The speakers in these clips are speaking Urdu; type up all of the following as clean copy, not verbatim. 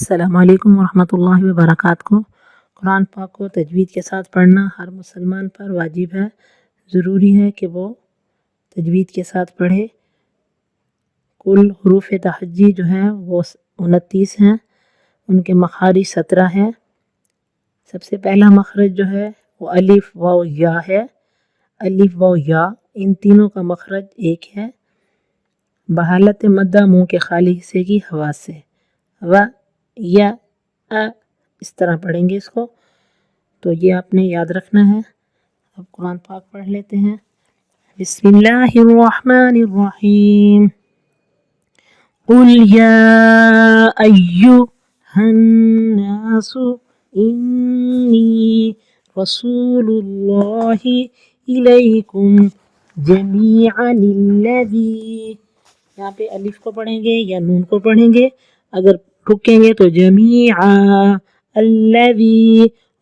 السلام علیکم ورحمۃ اللہ وبرکاتہ۔ قرآن پاک کو تجوید کے ساتھ پڑھنا ہر مسلمان پر واجب ہے، ضروری ہے کہ وہ تجوید کے ساتھ پڑھے۔ کل حروف تہجی جو ہیں وہ 29 ہیں، ان کے مخارج 17 ہیں۔ سب سے پہلا مخرج جو ہے وہ الف واو یا ہے۔ الف واو یا ان تینوں کا مخرج ایک ہے، بحالت مدہ منہ کے خالی حصے کی ہوا سے۔ و یا اس طرح پڑھیں گے اس کو، تو یہ آپ نے یاد رکھنا ہے۔ اب قرآن پاک پڑھ لیتے ہیں۔ بسم اللہ الرحمن الرحیم۔ قل یا ایہا الناس انی رسول اللہ الیکم جمیعا الذی، یہاں پہ الف کو پڑھیں گے یا نون کو پڑھیں گے، اگر رکیں گے تو جمیعا الذی،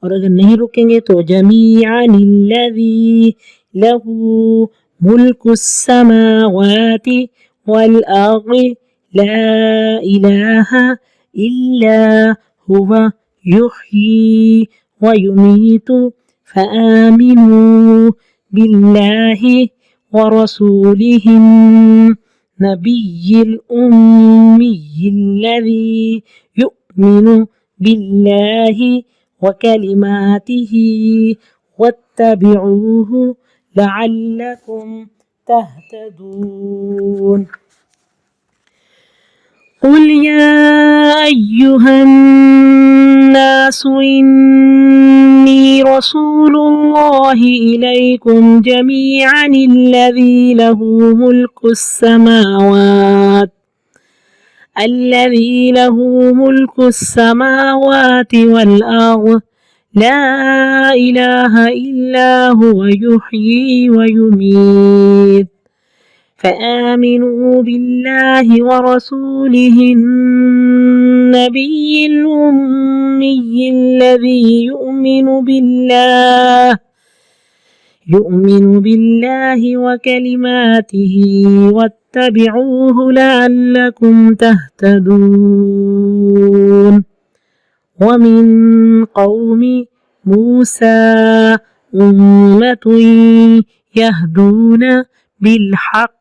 اور اگر نہیں رکیں گے تو جمیعا الذی لہ ملک السماوات والارض لا الہ الا هو یحیی ویمیت فآمنوا باللہ ورسولہ النبی الأمی الذی یؤمن باللہ وکلماتہ واتبعوہ لعلکم تہتدون۔ قل یا ایہا الناس انی رسول اللہ الیکم جمیعا الذی لہ ملک السماوات والارض لا الہ الا هو یحیی ویمیت فآمنوا باللہ ورسولہ النبی الأمی الذی یؤمن باللہ وکلماتہ واتبعوہ لعلکم تہتدون۔ ومن قوم موسیٰ أمة يهدون بالحق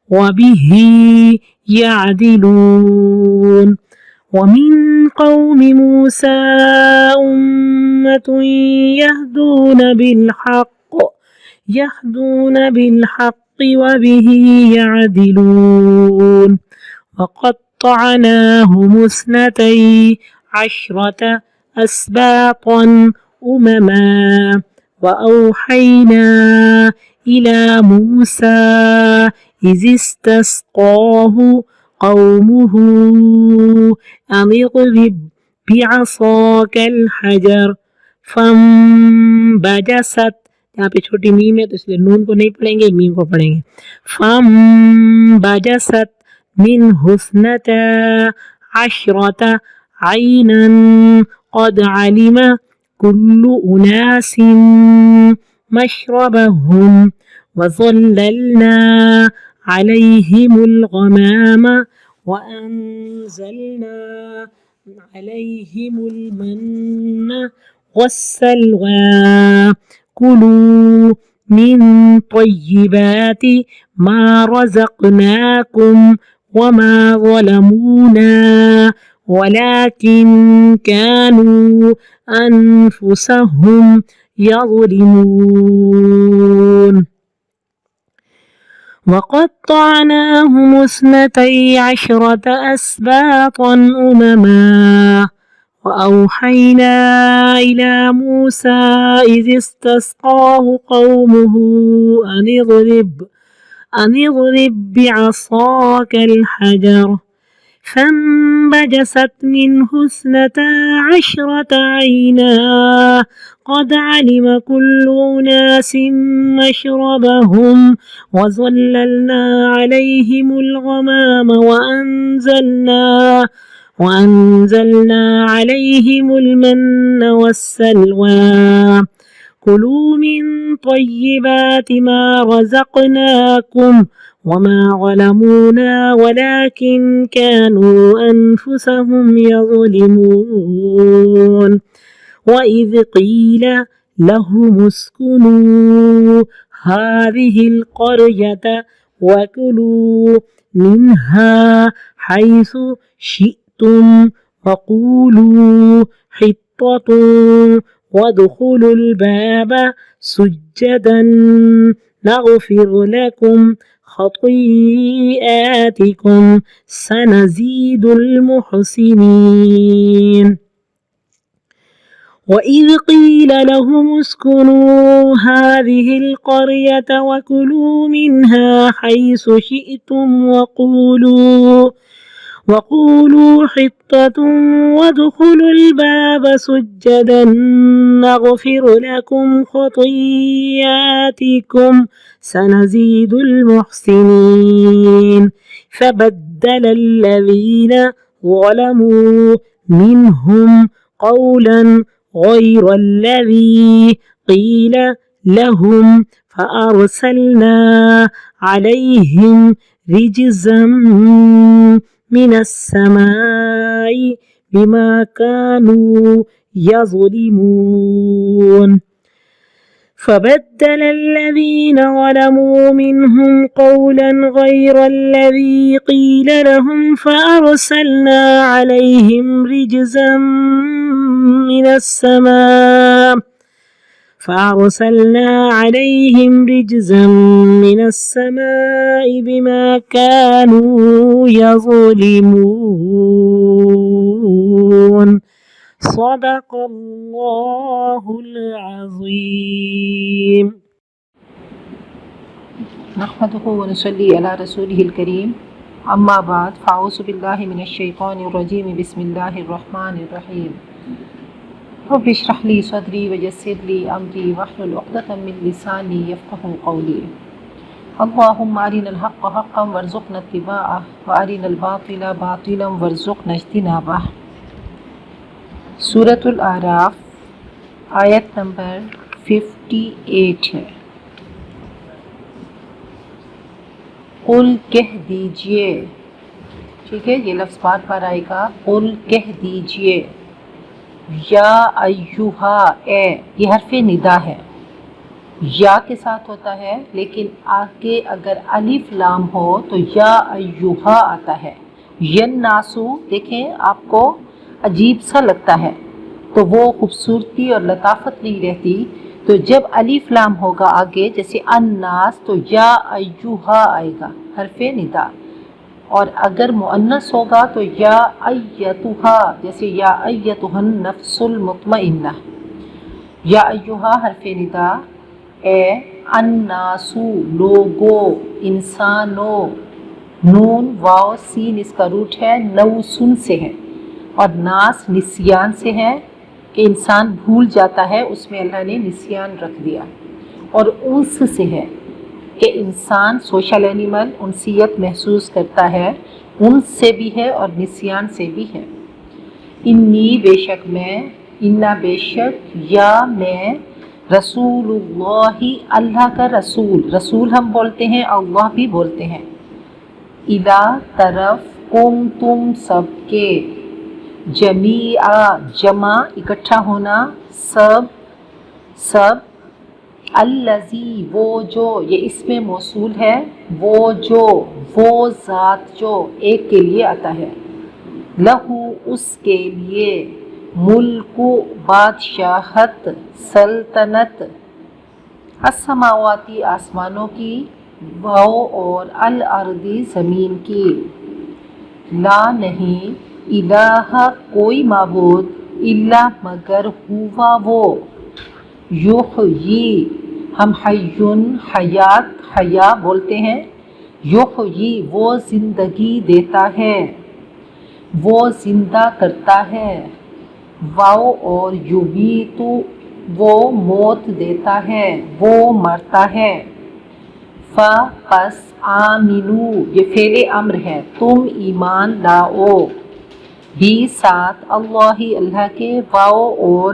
وبه يعدلون۔ ومن قوم موسى أمة يهدون بالحق وبه يعدلون۔ وقطعناهم 12 أسباطا أمما وأوحينا إلى موسى إذ استسقاه قومه أن اضرب بعصاك الحجر فانبجست، یہاں پہ چھوٹی میم ہے تو اس لیے نون کو نہیں پڑھیں گے، میم کو پڑھیں گے۔ فانبجست منه 12 عينا قد علم كل أناس مشربهم وظللنا عليهم الغمام وأنزلنا عليهم المن والسلوى كلوا من طيبات ما رزقناكم وما ظلمونا ولكن كانوا أنفسهم يظلمون۔ وقطعناهم 12 أسباطا أمما وأوحينا إلى موسى إذ استسقاه قومه أن اضرب بعصاك الحجر فانبجست منه 12 عينا قد علم كل أناس مشربهم وظللنا عليهم الغمام وأنزلنا عليهم المن والسلوى كلوا من طيبات ما رزقناكم وما ظلمونا ولكن كانوا أنفسهم يظلمون وإذ قيل لهم اسكنوا هذه القرية وكلوا منها حيث شئتم وقولوا حطة وادخلوا الباب سجدا نغفر لكم خطيئاتكم سنزيد المحسنين وإذ قيل لهم اسكنوا هذه القرية وكلوا منها حيث شئتم وقولوا حطة وادخلوا الباب سجدا نغفر لكم خطيئاتكم سنزيد المحسنين فبدل الذين ظلموا منهم قولا غير الذي قيل لهم فأرسلنا عليهم رجزا من السماء بما كانوا يظلمون فبدل الذين ظلموا منهم قولا غير الذي قيل لهم فأرسلنا عليهم رجزا من السماء بما كانوا يظلمون صدق الله العظيم نحمده ونصلي على رسوله الكريم اما بعد فاعوذ بالله من الشيطان الرجيم بسم الله الرحمن الرحيم رب اشرح لي صدري ويسر لي امري واحلل عقدة من لساني يفقهوا قولي اللهم ارنا الحق حقا وارزقنا اتباعه وارنا الباطل باطلا وارزقنا اجتنابه سورۃ الاعراف آیت نمبر 58 ہے۔ قل کہہ دیجئے، ٹھیک ہے، یہ لفظ بار بار آئے گا، قل کہہ دیجئے، یا ایہا اے، یہ حرف ندا ہے، یا کے ساتھ ہوتا ہے، لیکن آگے اگر الف لام ہو تو یا ایہا آتا ہے۔ یناسو دیکھیں آپ کو عجیب سا لگتا ہے تو وہ خوبصورتی اور لطافت نہیں رہتی، تو جب الف لام ہوگا آگے جیسے الناس تو یا ایہا آئے گا حرف ندا، اور اگر مؤنث ہوگا تو یا ایتھا، جیسے یا ایتھا النفس المطمئنہ، یا ایہا حرف ندا، اے الناسو لوگو، انسانو، نون واو سین اس کا روٹ ہے، نوسن سے ہے، اور ناس نسیان سے ہے کہ انسان بھول جاتا ہے، اس میں اللہ نے نسیان رکھ دیا، اور انس سے ہے کہ انسان سوشل اینیمل انسیت محسوس کرتا ہے، انس سے بھی ہے اور نسیان سے بھی ہے۔ انی بے شک میں، انا بے شک، یا میں، رسول اللہ اللہ کا رسول، رسول ہم بولتے ہیں اللہ بھی بولتے ہیں، الا طرف، کم تم سب کے، جمیعا جمع اکٹھا ہونا، سب، الذی وہ جو، یہ اسم موصول ہے، وہ جو، وہ ذات جو ایک کے لیے آتا ہے، لہو اس کے لیے، ملک بادشاہت، سلطنت، السماواتی آسمانوں کی، واو اور الارضی زمین کی، لا نہیں، الہ کوئی معبود، الا مگر ہوا وہ، یحیی ہم حیون حیات حیا بولتے ہیں، یحیی وہ زندگی دیتا ہے، وہ زندہ کرتا ہے، واو اور یمیت وہ موت دیتا ہے، وہ مرتا ہے، پس آمنو یہ فعل امر ہے، تم ایمان لاؤ، بھی ساتھ اللہ اللہ کے، واو اور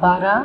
12,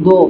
2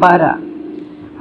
12,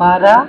12,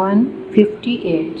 158।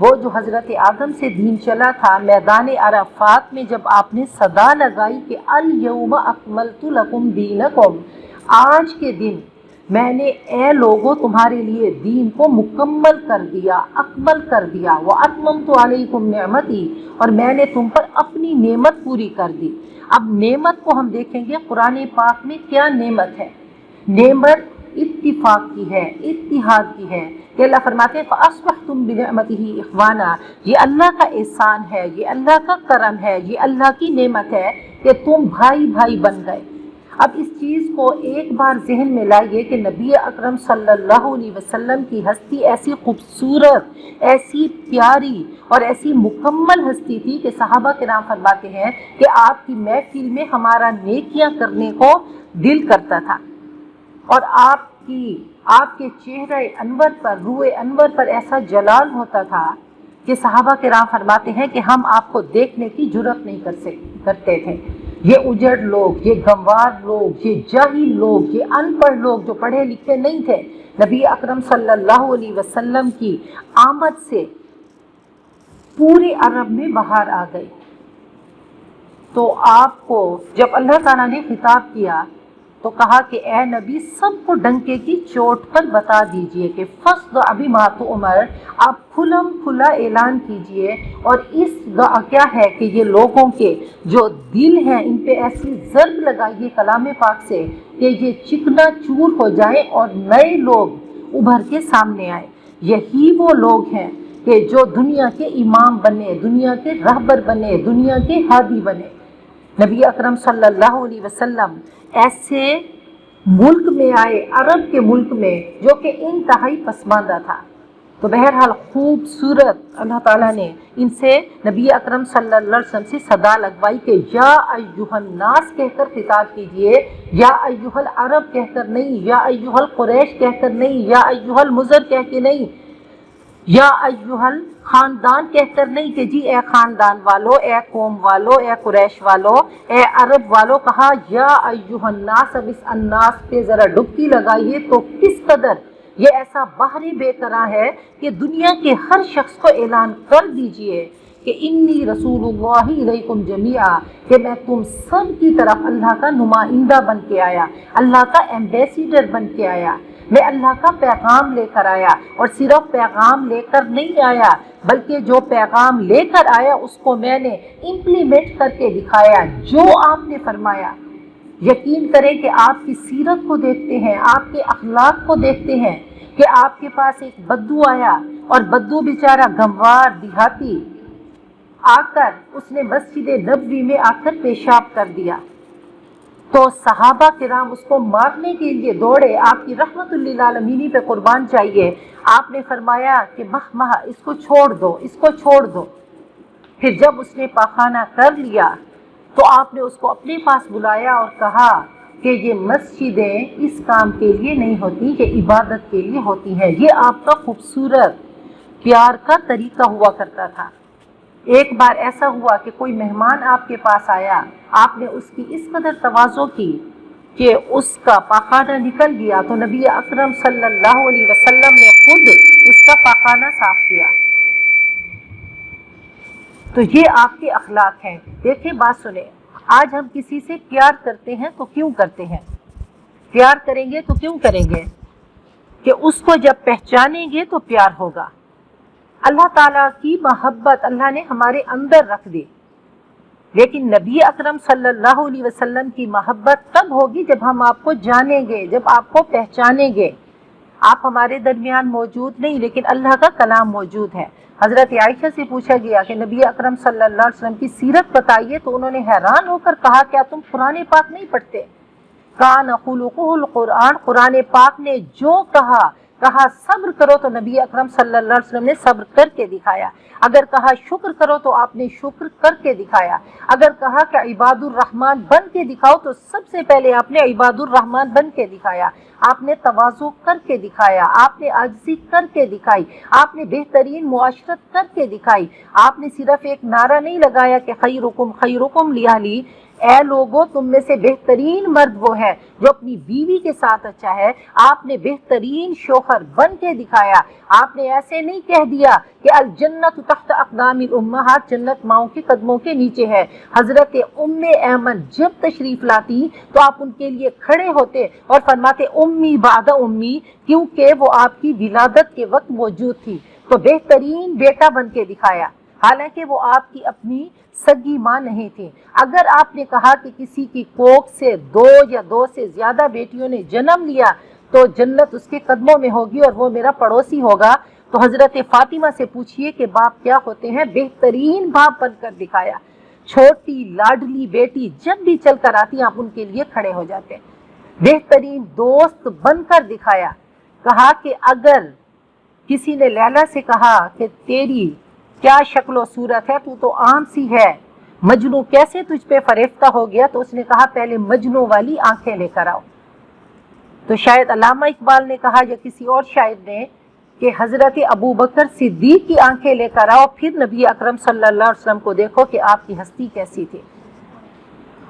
وہ جو حضرت آدم سے دین چلا تھا، میدان عرفات میں جب آپ نے صدا لگائی کہ الیوم اکملت لکم دینکم، آج کے دن میں نے اے لوگوں تمہارے لیے دین کو مکمل کر دیا، اکمل کر دیا، واتممت علیکم نعمتی، اور میں نے تم پر اپنی نعمت پوری کر دی۔ اب نعمت کو ہم دیکھیں گے قرآن پاک میں کیا نعمت ہے۔ نعمت اتفاق کی ہے، اتحاد کی ہے، کہ اللہ فرماتے ہیں فَأَصْبَحْتُمْ بِنِعْمَتِهِ إِخْوَانًا، یہ اللہ کا احسان ہے، یہ اللہ کا کرم ہے، یہ اللہ کی نعمت ہے کہ تم بھائی بھائی بن گئے۔ اب اس چیز کو ایک بار ذہن میں لائیے کہ نبی اکرم صلی اللہ علیہ وسلم کی ہستی ایسی خوبصورت، ایسی پیاری اور ایسی مکمل ہستی تھی کہ صحابہ کرام فرماتے ہیں کہ آپ کی محفل میں ہمارا نیکیاں کرنے کو دل کرتا تھا، اور آپ کے چہرہ انور پر، روح انور پر ایسا جلال ہوتا تھا کہ صحابہ کرام فرماتے ہیں کہ ہم آپ کو دیکھنے کی جرأت نہیں کرتے تھے۔ یہ اجڑ لوگ، یہ گنوار لوگ، یہ جاہل لوگ، یہ ان پڑھ لوگ جو پڑھے لکھے نہیں تھے، نبی اکرم صلی اللہ علیہ وسلم کی آمد سے پورے عرب میں بہار آ گئی۔ تو آپ کو جب اللہ تعالیٰ نے خطاب کیا تو کہا کہ اے نبی سب کو ڈنکے کی چوٹ پر بتا دیجئے کہ فَاصْدَعْ بِمَا تُؤْمَرْ، آپ کھلم کھلا اعلان کیجئے، اور اس کیا ہے کہ یہ لوگوں کے جو دل ہیں ان پہ ایسی ضرب لگائیے کلام پاک سے کہ یہ چکنا چور ہو جائیں اور نئے لوگ ابھر کے سامنے آئے۔ یہی وہ لوگ ہیں کہ جو دنیا کے امام بنے، دنیا کے رہبر بنے، دنیا کے ہادی بنے۔ نبی اکرم صلی اللہ علیہ وسلم ایسے ملک میں آئے، عرب کے ملک میں جو کہ انتہائی پسماندہ تھا۔ تو بہرحال خوبصورت اللہ تعالیٰ نے ان سے نبی اکرم صلی اللہ علیہ وسلم سے صدا لگوائی کہ یا ایھا الناس کہہ کر خطاب کیجئے، یا ایھا العرب کہہ کر نہیں، یا ایھا القریش کہہ کر نہیں، یا ایھا المزر کہہ کے نہیں، یا ایھا الخاندان کہہ کر نہیں کہ جی اے خاندان والو، اے قوم والو، اے قریش والو، اے عرب والو، کہا یا ایھا الناس۔ اب اس الناس پہ ذرا ڈبکی لگائیے تو کس قدر یہ ایسا بحر بے قرار ہے کہ دنیا کے ہر شخص کو اعلان کر دیجئے کہ انی رسول اللہ الیکم جمیعا، کہ میں تم سب کی طرف اللہ کا نمائندہ بن کے آیا، اللہ کا ایمبیسیڈر بن کے آیا، میں اللہ کا پیغام لے کر آیا، اور صرف پیغام لے کر نہیں آیا بلکہ جو پیغام لے کر آیا اس کو میں نے امپلیمنٹ کر کے دکھایا، جو آپ نے فرمایا۔ یقین کریں کہ آپ کی سیرت کو دیکھتے ہیں، آپ کے اخلاق کو دیکھتے ہیں کہ آپ کے پاس ایک بدو آیا، اور بدو بیچارہ گنوار دیہاتی آ کر اس نے مسجد نبوی میں آ کر پیشاب کر دیا، تو صحابہ کرام اس کو مارنے کے لیے دوڑے، آپ کی رحمت للعالمین پہ قربان چاہیے۔ آپ نے فرمایا کہ مہ اس کو چھوڑ دو، اس کو چھوڑ دو۔ پھر جب اس نے پاخانہ کر لیا تو آپ نے اس کو اپنے پاس بلایا اور کہا کہ یہ مسجدیں اس کام کے لیے نہیں ہوتی، یہ عبادت کے لیے ہوتی ہیں۔ یہ آپ کا خوبصورت پیار کا طریقہ ہوا کرتا تھا۔ ایک بار ایسا ہوا کہ کوئی مہمان آپ کے پاس آیا، آپ نے اس کی اس قدر تواضع کی کہ اس کا پاخانہ نکل گیا تو نبی اکرم صلی اللہ علیہ وسلم نے خود اس کا پاخانہ صاف کیا۔ تو یہ آپ کے اخلاق ہیں۔ دیکھیں بات سنیں، آج ہم کسی سے پیار کرتے ہیں تو کیوں کرتے ہیں؟ پیار کریں گے تو کیوں کریں گے؟ کہ اس کو جب پہچانیں گے تو پیار ہوگا۔ اللہ تعالیٰ کی محبت اللہ نے ہمارے اندر رکھ دی، لیکن نبی اکرم صلی اللہ علیہ وسلم کی محبت تب ہوگی جب ہم آپ کو جانیں گے، جب آپ کو پہچانیں گے۔ آپ ہمارے درمیان موجود نہیں لیکن اللہ کا کلام موجود ہے۔ حضرت عائشہ سے پوچھا گیا کہ نبی اکرم صلی اللہ علیہ وسلم کی سیرت بتائیے، تو انہوں نے حیران ہو کر کہا کیا تم قرآن پاک نہیں پڑھتے؟ کان خلقہ القرآن، قرآن پاک نے جو کہا صبر کرو تو نبی اکرم صلی اللہ علیہ وسلم نے صبر کر کے دکھایا، اگر کہا شکر کرو تو آپ نے شکر کر کے دکھایا، اگر کہا کہ عباد الرحمن بن کے دکھاؤ تو سب سے پہلے آپ نے عباد الرحمن بن کے دکھایا، آپ نے تواضع کر کے دکھایا، آپ نے عاجزی کر کے دکھائی، آپ نے بہترین معاشرت کر کے دکھائی۔ آپ نے صرف ایک نعرہ نہیں لگایا کہ خیرکم خیرکم لأہلی، اے لوگوں تم میں سے بہترین مرد وہ ہے جو اپنی بیوی کے ساتھ اچھا ہے. آپ نے بہترین شوہر بن کے دکھایا. آپ نے ایسے نہیں کہہ دیا کہ الجنت تحت اقدام الامہات، جنت ماؤں کے قدموں کے نیچے ہے. حضرت ام ایمن جب تشریف لاتی تو آپ ان کے لیے کھڑے ہوتے اور فرماتے امی بعد امی، کیونکہ وہ آپ کی ولادت کے وقت موجود تھی. تو بہترین بیٹا بن کے دکھایا، حالانکہ وہ آپ کی اپنی سگی ماں نہیں تھی. اگر آپ نے کہا کہ کسی کی کوکھ سے 2 یا 2 سے زیادہ بیٹیوں نے جنم لیا تو جنت اس کے قدموں میں ہوگی اور وہ میرا پڑوسی ہوگا، تو حضرت فاطمہ سے پوچھئے کہ باپ کیا ہوتے ہیں. بہترین باپ بن کر دکھایا. چھوٹی لاڈلی بیٹی جب بھی چل کر آتی آپ ان کے لیے کھڑے ہو جاتے. بہترین دوست بن کر دکھایا. کہا کہ اگر کسی نے لیلا سے کہا کہ تیری کیا شکل و صورت ہے، تو عام سی ہے، مجنوں کیسے تجھ پہ فریفتہ ہو گیا، تو اس نے کہا پہلے مجنوں والی آنکھیں لے کر آؤ. تو شاید علامہ اقبال نے کہا یا کسی اور شاعر نے کہ حضرت ابو بکر صدیق کی آنکھیں لے کر آؤ، پھر نبی اکرم صلی اللہ علیہ وسلم کو دیکھو کہ آپ کی ہستی کیسی تھی.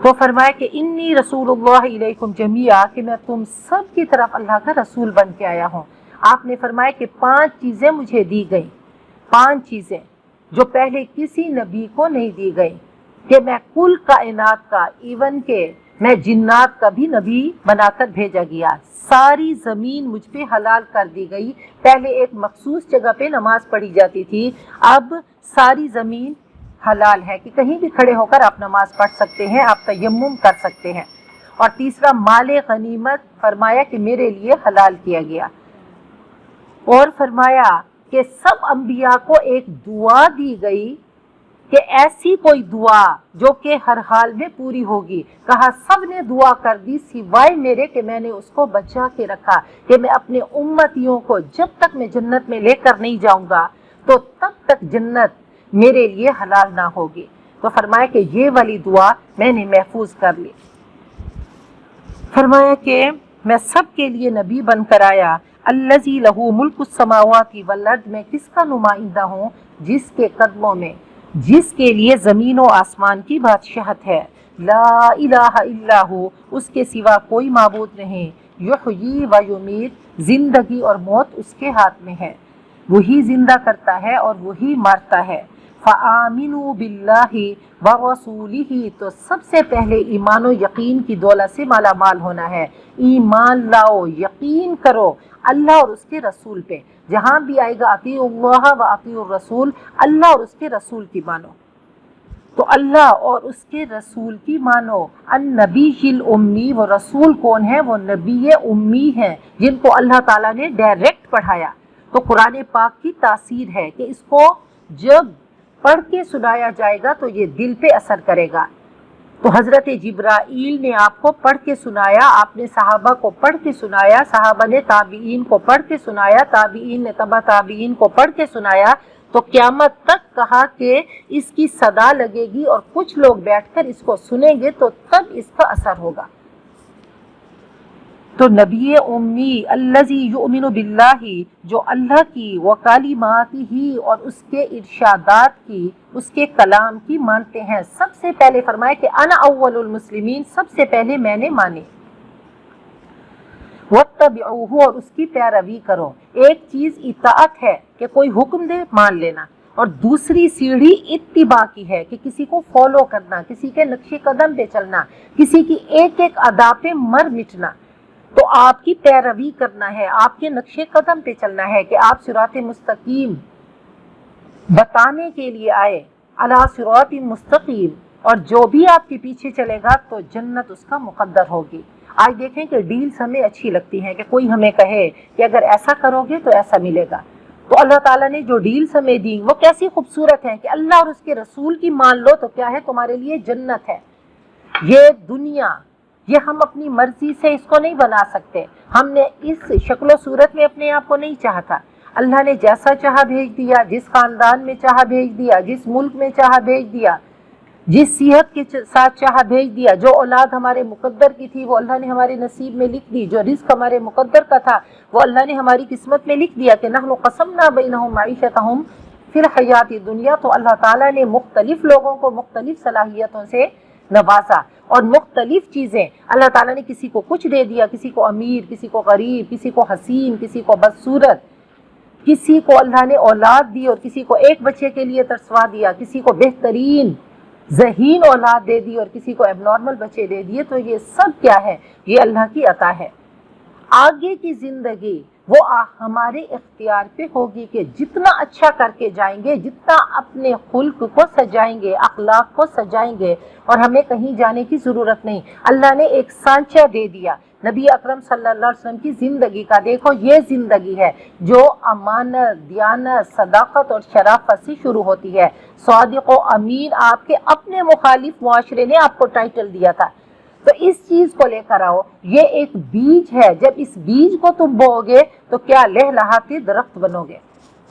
تو فرمایا کہ انی رسول اللہ علیکم جمیعا، کہ میں تم سب کی طرف اللہ کا رسول بن کے آیا ہوں. آپ نے فرمایا کہ 5 چیزیں مجھے دی گئیں، 5 چیزیں جو پہلے کسی نبی کو نہیں دی گئی، کہ میں کل کائنات کا، ایون کہ میں جنات کا بھی نبی بنا کر بھیجا گیا. ساری زمین مجھ پہ حلال کر دی گئی. پہلے ایک مخصوص جگہ پہ نماز پڑھی جاتی تھی، اب ساری زمین حلال ہے کہ کہیں بھی کھڑے ہو کر آپ نماز پڑھ سکتے ہیں، آپ تیمم کر سکتے ہیں. اور تیسرا مال غنیمت فرمایا کہ میرے لیے حلال کیا گیا. اور فرمایا کہ سب انبیاء کو ایک دعا دی گئی کہ ایسی کوئی دعا جو کہ ہر حال میں پوری ہوگی. کہا سب نے دعا کر دی سوائے میرے کہ میں نے اس کو بچا کے رکھا، کہ میں اپنے امتیوں کو جب تک میں جنت میں لے کر نہیں جاؤں گا تو تب تک جنت میرے لیے حلال نہ ہوگی. تو فرمایا کہ یہ والی دعا میں نے محفوظ کر لی. فرمایا کہ میں سب کے لیے نبی بن کر آیا. الذی لہ ملک السماوات والارض، میں کس کا نمائندہ ہوں؟ جس کے قدموں میں، جس کے لیے زمین و آسمان کی بادشاہت ہے. لا الہ الا ہو، اس کے سوا کوئی معبود نہیں. یحیی و یمیت، زندگی اور موت اس کے ہاتھ میں ہے، وہی زندہ کرتا ہے اور وہی مارتا ہے. فآمنوا باللہ ورسولہ، تو سب سے پہلے ایمان و یقین کی دولت سے مالا مال ہونا ہے. ایمان لاؤ، یقین کرو اللہ اور اس کے رسول پہ. جہاں بھی آئے گا اطیعوا اللہ و اطیعوا الرسول، اللہ اور اس کے رسول کی مانو. تو اللہ اور اس کے رسول کی مانو. النبی الامی، وہ رسول کون ہے؟ وہ نبی امی ہیں جن کو اللہ تعالیٰ نے ڈائریکٹ پڑھایا. تو قرآن پاک کی تاثیر ہے کہ اس کو جب پڑھ کے سنایا جائے گا تو یہ دل پہ اثر کرے گا. تو حضرت جبرائیل نے آپ کو پڑھ کے سنایا، آپ نے صحابہ کو پڑھ کے سنایا، صحابہ نے تابعین کو پڑھ کے سنایا، تابعین نے تبع تابعین کو پڑھ کے سنایا. تو قیامت تک کہا کہ اس کی صدا لگے گی اور کچھ لوگ بیٹھ کر اس کو سنیں گے تو تب اس کا اثر ہوگا. تو نبی امی الذی یؤمن باللہ، جو اللہ کی وکلماتہ اور اس کے ارشادات کی، اس کے کلام کی مانتے ہیں. سب سے پہلے فرمایا کہ انا اول المسلمین، سب سے پہلے میں نے مانے. واتبعوہ، اور اس کی پیروی کرو. ایک چیز اطاعت ہے کہ کوئی حکم دے مان لینا، اور دوسری سیڑھی اتباع کی ہے کہ کسی کو فالو کرنا، کسی کے نقش قدم پہ چلنا، کسی کی ایک ایک ادا پہ مر مٹنا. تو آپ کی پیروی کرنا ہے، آپ کے نقش قدم پہ چلنا ہے کہ آپ صراط مستقیم بتانے کے لیے آئے، علی صراط مستقیم. اور جو بھی آپ کے پیچھے چلے گا تو جنت اس کا مقدر ہوگی. آج دیکھیں کہ ڈیلز ہمیں اچھی لگتی ہیں کہ کوئی ہمیں کہے کہ اگر ایسا کرو گے تو ایسا ملے گا. تو اللہ تعالیٰ نے جو ڈیلز ہمیں دی وہ کیسی خوبصورت ہیں کہ اللہ اور اس کے رسول کی مان لو تو کیا ہے؟ تمہارے لیے جنت ہے. یہ دنیا، یہ ہم اپنی مرضی سے اس کو نہیں بنا سکتے. ہم نے اس شکل و صورت میں اپنے آپ کو نہیں چاہا تھا. اللہ نے جیسا چاہا بھیج دیا، جس خاندان میں چاہا بھیج دیا، جس ملک میں چاہا بھیج دیا، جس صحت کے ساتھ چاہا بھیج دیا. جو اولاد ہمارے مقدر کی تھی وہ اللہ نے ہمارے نصیب میں لکھ دی. جو رزق ہمارے مقدر کا تھا وہ اللہ نے ہماری قسمت میں لکھ دیا کہ نحن قسمنا بینہم معیشتہم فی الحیات الدنیا. تو اللہ تعالیٰ نے مختلف لوگوں کو مختلف صلاحیتوں سے نوازا. اور مختلف چیزیں اللہ تعالیٰ نے کسی کو کچھ دے دیا، کسی کو امیر، کسی کو غریب، کسی کو حسین، کسی کو بدصورت، کسی کو اللہ نے اولاد دی اور کسی کو ایک بچے کے لیے ترسوا دیا، کسی کو بہترین ذہین اولاد دے دی اور کسی کو ایب نارمل بچے دے دیے. تو یہ سب کیا ہے؟ یہ اللہ کی عطا ہے. آگے کی زندگی وہ ہمارے اختیار پہ ہوگی کہ جتنا اچھا کر کے جائیں گے، جتنا اپنے خلق کو سجائیں گے، اخلاق کو سجائیں گے، اور ہمیں کہیں جانے کی ضرورت نہیں. اللہ نے ایک سانچہ دے دیا نبی اکرم صلی اللہ علیہ وسلم کی زندگی کا. دیکھو یہ زندگی ہے جو امانت، دیانت، صداقت اور شرافت سے شروع ہوتی ہے. صادق و امین آپ کے اپنے مخالف معاشرے نے آپ کو ٹائٹل دیا تھا. تو اس چیز کو لے کر آؤ، یہ ایک بیج ہے. جب اس بیج کو تم بو گے تو کیا لہلہاتے درخت بنو گے.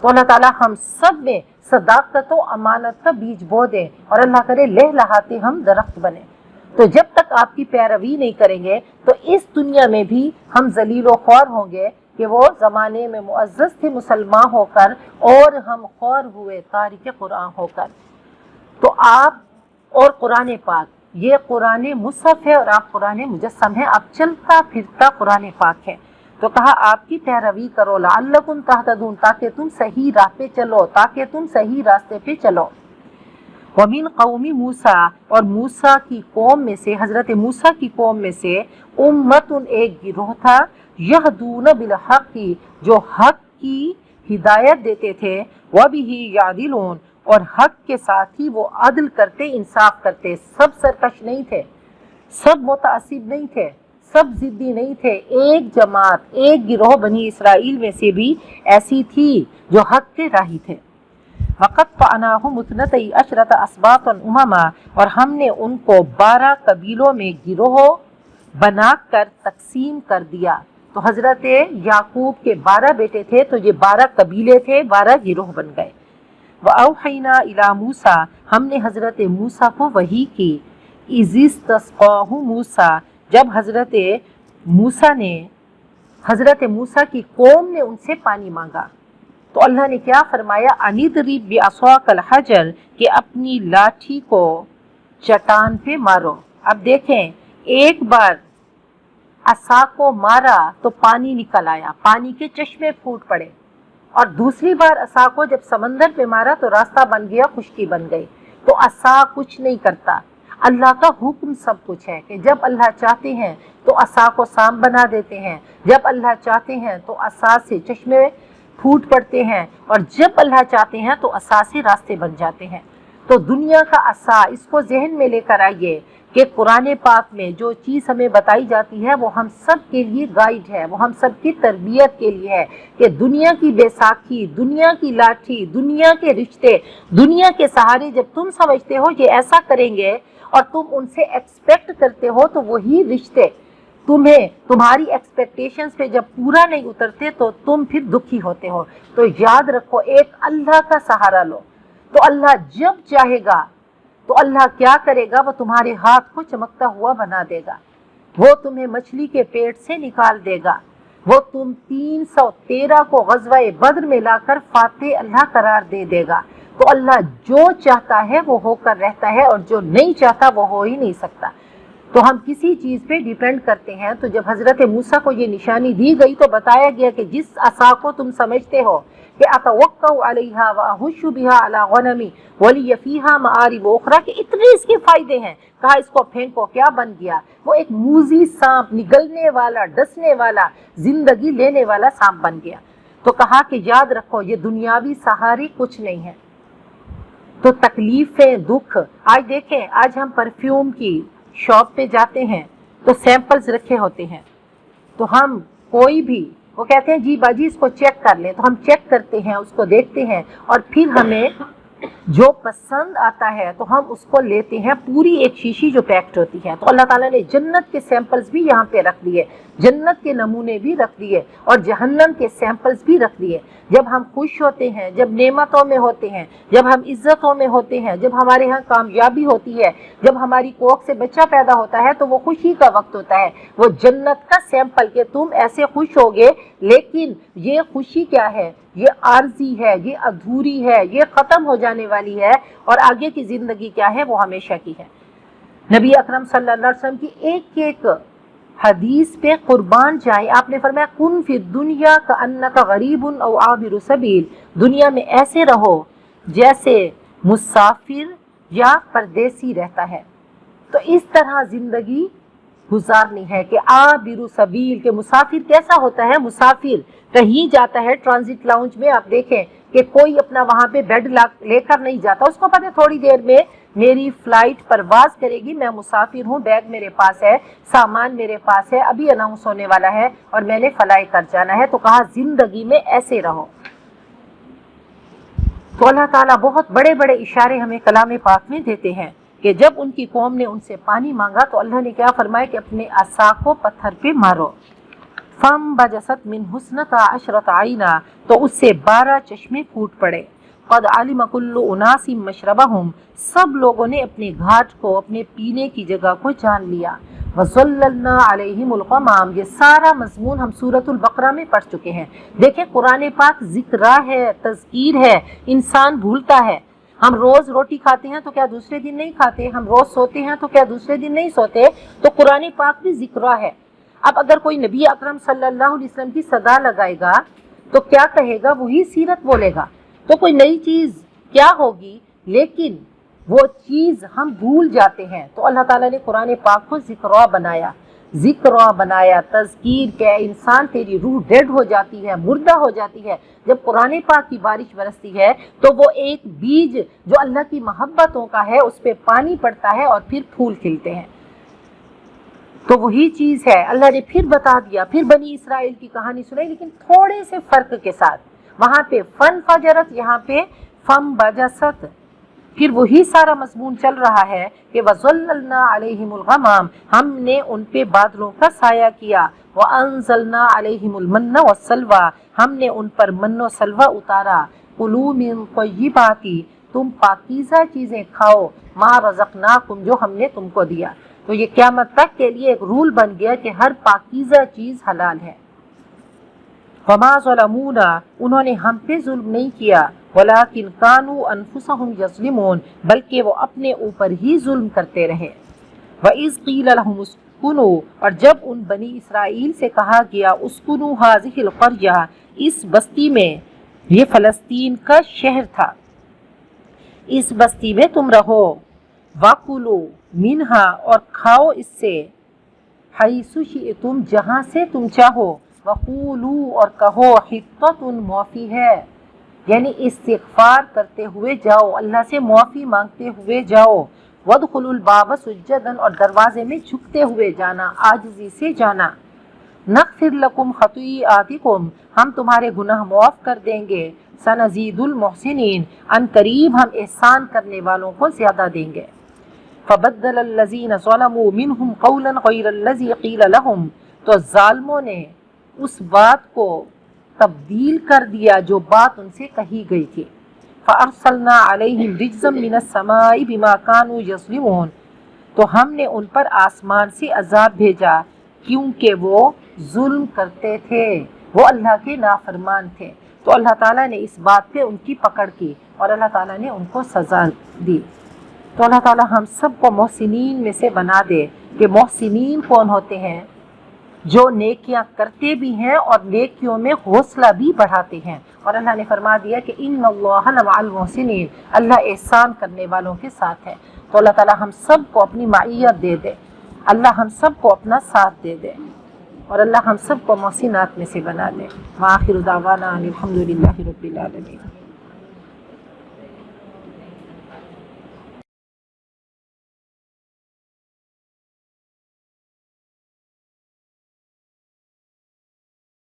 تو اللہ تعالیٰ ہم سب میں صداقت و امانت کا بیج بو دے اور اللہ کرے لہلہاتے ہم درخت بنے. تو جب تک آپ کی پیروی نہیں کریں گے تو اس دنیا میں بھی ہم ذلیل و خوار ہوں گے کہ وہ زمانے میں معزز تھے مسلمان ہو کر اور ہم خوار ہوئے تارک قرآن ہو کر. تو آپ اور قرآن پاک، یہ قرآن مصحف ہے اور آپ قرآن مجسم ہے، آپ چلتا پھرتا قرآن پاک ہے. تو کہا آپ کی پیروی کرو لعلکم تہتدون، تاکہ تم صحیح راہ پہ چلو، تاکہ تم صحیح راستے پہ چلو. وَمِن قَوْمِ موسیٰ، اور موسیٰ کی قوم میں سے، حضرت موسیٰ کی قوم میں سے، امتٌ ایک گروہ تھا، یہدون بالحق، جو حق کی ہدایت دیتے تھے، وَبِهِ یعدلون، اور حق کے ساتھ ہی وہ عدل کرتے، انصاف کرتے. سب سرکش نہیں تھے، سب متعصب نہیں تھے، سب ضدی نہیں تھے. ایک جماعت، ایک گروہ بنی اسرائیل میں سے بھی ایسی تھی جو حق کے راہی تھے. وَقَطَّعْنَاهُمُ اثْنَتَيْ عَشْرَةَ أَسْبَاطًا أُمَمًا، اور ہم نے ان کو 12 قبیلوں میں گروہ بنا کر تقسیم کر دیا. تو حضرت یعقوب کے 12 بیٹے تھے، تو یہ 12 قبیلے تھے، 12 گروہ بن گئے. وَأَوْحَيْنَا إِلَى مُوسَىٰ، ہم نے حضرت موسیٰ کو وحی کی. إِذِ اسْتَسْقَاهُ مُوسَىٰ، جب حضرت موسیٰ نے، حضرت موسیٰ کی قوم نے ان سے پانی مانگا. تو اللہ نے کیا فرمایا؟ أَنِ اضْرِب بِعَصَاكَ الْحَجَرَ، کہ اپنی لاٹھی کو چٹان پہ مارو. اب دیکھیں، ایک بار عصا کو مارا تو پانی نکل آیا، پانی کے چشمے پھوٹ پڑے، اور دوسری بار عصا کو جب سمندر پہ مارا تو راستہ بن گیا، خشکی بن گئی. تو عصا کچھ نہیں کرتا، اللہ کا حکم سب کچھ ہے کہ جب اللہ چاہتے ہیں تو عصا کو سانپ بنا دیتے ہیں، جب اللہ چاہتے ہیں تو عصا سے چشمے پھوٹ پڑتے ہیں، اور جب اللہ چاہتے ہیں تو عصا سے راستے بن جاتے ہیں. تو دنیا کا عصا، اس کو ذہن میں لے کر آئیے کہ قرآن پاک میں جو چیز ہمیں بتائی جاتی ہے وہ ہم سب کے لیے گائیڈ ہے، وہ ہم سب کی تربیت کے لیے ہے کہ دنیا کی بیساکھی، دنیا کی لاٹھی، دنیا کے رشتے، دنیا کے سہارے جب تم سمجھتے ہو یہ ایسا کریں گے اور تم ان سے ایکسپیکٹ کرتے ہو، تو وہی رشتے تمہیں تمہاری ایکسپیکٹیشنز پہ جب پورا نہیں اترتے تو تم پھر دکھی ہوتے ہو. تو یاد رکھو، ایک اللہ کا سہارا لو، تو اللہ جب چاہے گا تو اللہ کیا کرے گا؟ وہ تمہارے ہاتھ کو چمکتا ہوا بنا دے گا، وہ تمہیں مچھلی کے پیٹ سے نکال دے گا، وہ تم 313 کو غزوہ بدر میں لا کر فاتح اللہ قرار دے گا. تو اللہ جو چاہتا ہے وہ ہو کر رہتا ہے، اور جو نہیں چاہتا وہ ہو ہی نہیں سکتا. تو ہم کسی چیز پہ ڈیپینڈ کرتے ہیں. تو جب حضرت موسیٰ کو یہ نشانی دی گئی تو بتایا گیا کہ جس عصا کو تم سمجھتے ہو کہ اتوقع علیہا واہش بہا علی غنمی ولی فیہا معارب اخری، کہ اتنے اس کے فائدے ہیں، کہا اس کو پھینکو، کیا بن گیا؟ وہ ایک موذی سانپ، نگلنے والا، ڈسنے والا، زندگی لینے والا سانپ بن گیا. تو کہا کہ یاد رکھو یہ دنیاوی سہارے کچھ نہیں ہے. تو تکلیفیں، دکھ، آج دیکھیں، آج ہم پرفیوم کی شاپ پہ جاتے ہیں تو سیمپلز رکھے ہوتے ہیں، تو ہم کوئی بھی، وہ کہتے ہیں جی باجی اس کو چیک کر لیں، تو ہم چیک کرتے ہیں، اس کو دیکھتے ہیں، اور پھر ہمیں جو پسند آتا ہے تو ہم اس کو لیتے ہیں، پوری ایک شیشی جو پیکٹ ہوتی ہے. تو اللہ تعالیٰ نے جنت کے سیمپلز بھی یہاں پہ رکھ دیے، جنت کے نمونے بھی رکھ دیے، اور جہنم کے سیمپلز بھی رکھ دیے. جب ہم خوش ہوتے ہیں، جب نعمتوں میں ہوتے ہیں، جب ہم عزتوں میں ہوتے ہیں، جب ہمارے ہاں کامیابی ہوتی ہے، جب ہماری کوکھ سے بچہ پیدا ہوتا ہے، تو وہ خوشی کا وقت ہوتا ہے، وہ جنت کا سیمپل کہ تم ایسے خوش ہوگے. لیکن یہ خوشی کیا ہے؟ یہ عارضی ہے، یہ ادھوری ہے، یہ ختم ہو جانے والی ہے، اور آگے کی زندگی کیا ہے؟ وہ ہمیشہ کی ہے. نبی اکرم صلی اللہ علیہ وسلم کی ایک ایک حدیث پہ قربان جائے. آپ نے فرمایا کن فی الدنیا کأنک غریب او عابر سبیل، دنیا میں ایسے رہو جیسے مسافر یا پردیسی رہتا ہے. تو اس طرح زندگی گزارنی ہے کہ عابر سبیل، کہ مسافر کیسا ہوتا ہے؟ مسافر کہیں جاتا ہے ٹرانزٹ لاؤنج میں، آپ دیکھیں کہ کوئی اپنا وہاں پہ بیڈ لے کر نہیں جاتا، اس کو پتہ ہے تھوڑی دیر میں میری فلائٹ پرواز کرے گی، میں مسافر ہوں، بیگ میرے پاس ہے، سامان میرے پاس ہے، ابھی اناؤنس ہونے والا ہے اور میں نے فلائی کر جانا ہے. تو کہا زندگی میں ایسے رہو. تو اللہ تعالیٰ بہت بڑے بڑے اشارے ہمیں کلام پاک میں دیتے ہیں کہ جب ان کی قوم نے ان سے پانی مانگا تو اللہ نے کیا فرمایا کہ اپنے عصا کو پتھر پہ مارو. فانبجست منہ اثنتا عشرۃ عینا، تو اس سے 12 چشمے پھوٹ پڑے. قد علم کل اناس مشربہم، سب لوگوں نے اپنے گھاٹ کو، اپنے پینے کی جگہ کو جان لیا. وَظَلَّلْنَا عَلَيْهِمُ الْغَمَامَ، یہ سارا مضمون ہم سورۃ البقرہ میں پڑھ چکے ہیں. دیکھیں قرآن پاک ذکرہ ہے، تذکیر ہے. انسان بھولتا ہے. ہم روز روٹی کھاتے ہیں تو کیا دوسرے دن نہیں کھاتے؟ ہم روز سوتے ہیں تو کیا دوسرے دن نہیں سوتے؟ تو قرآن پاک بھی ذکرہ ہے. اب اگر کوئی نبی اکرم صلی اللہ علیہ وسلم کی صدا لگائے گا تو کیا کہے گا؟ وہی سیرت بولے گا. تو کوئی نئی چیز کیا ہوگی؟ لیکن وہ چیز ہم بھول جاتے ہیں. تو اللہ تعالیٰ نے قرآن پاک کو ذکرہ بنایا، تذکیر کہ انسان تیری روح ڈیڈ ہو جاتی ہے، مردہ ہو جاتی ہے. جب قرآن پاک کی بارش برستی ہے تو وہ ایک بیج جو اللہ کی محبتوں کا ہے اس پہ پانی پڑتا ہے اور پھر پھول کھلتے ہیں. تو وہی چیز ہے. اللہ نے پھر بتا دیا، پھر بنی اسرائیل کی کہانی سنائی، لیکن تھوڑے سے فرق کے ساتھ. وہاں پہ فن فجرت، یہاں پہ فم بجست. پھر وہی سارا مضمون چل رہا ہے کہ وَظَلَّلْنَا عَلَيْهِمُ الْغَمَامَ، ہم نے ان پہ بادلوں کا سایہ کیا. وَأَنزَلْنَا عَلَيْهِمُ الْمَنَّ وَالسَّلْوَىٰ، ہم نے ان پر من و سلوہ اتارا. کُلُوا مِن طَیِّبَاتِ، تم پاکیزہ چیزیں کھاؤ، مَا رَزَقْنَاکُم، جو ہم نے تم کو دیا. تو یہ قیامت تک کے لیے ایک رول بن گیا کہ ہر پاکیزہ چیز حلال ہے. وَمَا ظَلَمُونَا، انہوں نے ہم پہ ظلم نہیں کیا. وَلَٰكِنْ كَانُوا أَنفُسَهُمْ يَظْلِمُونَ، بلکہ وہ اپنے اوپر ہی ظلم کرتے رہے. وَإِذْ قِيلَ لَهُمُ اسْكُنُوا، اور جب ان بنی اسرائیل سے کہا گیا اسکنوا هَٰذِهِ الْقَرْيَةَ، اس بستی میں، یہ فلسطین کا شہر تھا، اس بستی میں تم رہو. وَكُلُوا مِنْهَا، اور کھاؤ اس سے، حَيْثُ شِئْتُمْ، جہاں سے تم چاہو. وَقُولُوا، اور کہو، حِطَّةٌ، معافی ہے، یعنی استغفار کرتے ہوئے جاؤ، اللہ سے معافی مانگتے ہوئے جاؤ. وَادْخُلُوا الْبَابَ سُجَّدًا، اور دروازے میں جھکتے ہوئے جانا، عاجزی سے جانا. نَغْفِرْ لَكُمْ خَطِیئَاتِکُمْ، ہم تمہارے گناہ معاف کر دیں گے. سَنَزِیدُ الْمُحْسِنِینَ، ان قریب ہم احسان کرنے والوں کو زیادہ دیں گے. فَبَدَّلَ الَّذِینَ ظَلَمُوا مِنْهُمْ قَوْلًا غَیْرَ الَّذِی قِیلَ لَهُمْ، تو ظالموں نے اس بات کو تبدیل کر دیا جو بات ان سے کہی گئی تھی. فَأَرْسَلْنَا عَلَيْهِمْ رِجْزًا مِنَ السَّمَاءِ بِمَا كَانُوا يَظْلِمُونَ، تو ہم نے ان پر آسمان سے عذاب بھیجا کیونکہ وہ ظلم کرتے تھے، وہ اللہ کے نافرمان تھے. تو اللہ تعالیٰ نے اس بات پہ ان کی پکڑ کی اور اللہ تعالیٰ نے ان کو سزا دی. تو اللہ تعالیٰ ہم سب کو محسنین میں سے بنا دے. کہ محسنین کون ہوتے ہیں؟ جو نیکیاں کرتے بھی ہیں اور نیکیوں میں حوصلہ بھی بڑھاتے ہیں. اور اللہ نے فرما دیا کہ ان اللہ لمع المحسنین، اللہ احسان کرنے والوں کے ساتھ ہے. تو اللہ تعالیٰ ہم سب کو اپنی معیت دے دے، اللہ ہم سب کو اپنا ساتھ دے دے، اور اللہ ہم سب کو محسنات میں سے بنا دے. وآخر دعوانا الحمد للہ رب العالمین.